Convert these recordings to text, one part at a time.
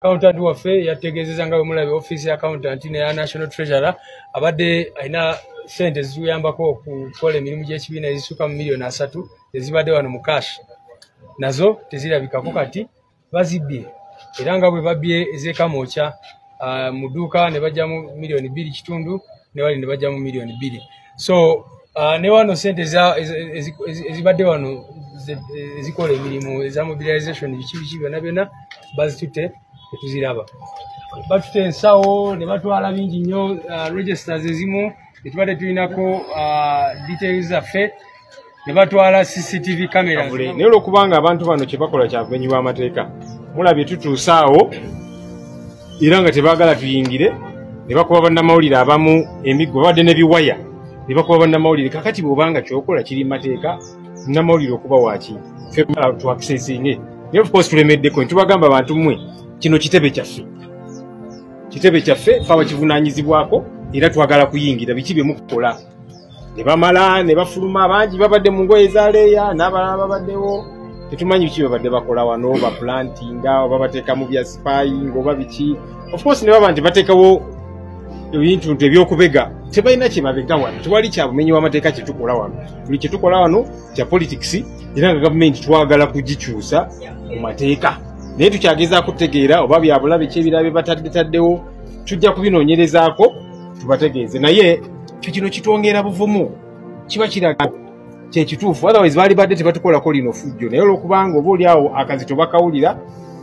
Accountant waffe yategeezezza nga bwe mulabye office ya accountant ne ya National Treasurer abadde alina sente zituyambako okukola emirimu gy'ekibiina ezisukka mu miliyoni 3 ezibadde wano mu cash nazo tezirabikako kati bazibbye era nga bwe babbye ez'Kamwokya mu dduuka ne bajjamu miliyoni 2.5 ne wali ne bajjamu miliyoni 2. So ne wano sente ezibadde wano ezikola emirimu eza mobilization biki byonna bazitutte tetuziraba. Batute ensawo ne batwala bingi nnyo registers ezimu etubadde tulinako details zaffe ne batwala CCTV cameras. Naye olwokubanga abantu bano kye bakola kya bumenyi bw'amateeka mulabye tutuusaawo era nga tebaagala tuyingire ne bakuba bannamawulire abamu emiggo babadde ne biwaya ne bakuba bannamawulire kakati bw'obanga kyokola kiri mu mateeka munnamawulire okuba waaki ffe twakisensinge naye of course tulemeddeko ntubagamba abantu mmwe kino kitebe kyaffe fe abakivunaanyizibwako era twagala kuyingira biki bye mukukola ne bamala ne bafuluma abangi babadde mu ngoye ezaleeya n'abalala babaddewo tetumanyi biki babadde bakola wano baplantinga oba bateeka mu bya spying oba biki of course ne baba nti bateekawo ebintu ebyokubega tebalina kye babega wano tewali kya bumenyi w'amateeka kye tukola wano buli kye tukola wano kya politics era nga gavumenti twagala kugikyusa mu mateeka naye tukyagezaako kutegeera oba bya bulabe ky'ebirala bataddetaddewo tujja kubinoonyerezaako tubategeeze naye kino kitwongera buvumu kiba kiraga kyekituufu otherwise baali badde tebatukolako lino fujjo naye olwokubanga oba oliawo akazito bakawulira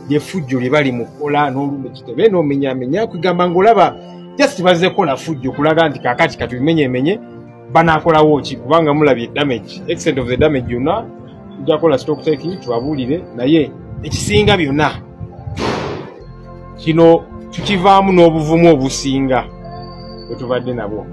lye fujjo lye bali mukola n'olume kitebe n'omenyamenya kwegamba ng'olaba just bazze kola fujjo kulaga nti kakati katubimenyemenye banakolawo ki kubanga mulabye damage extent of the damage yonna tujja kola stock take tubabuulire naye ekisinga byonna kino tukivaamu n'obuvumu obusinga bwe tubadde nabwo.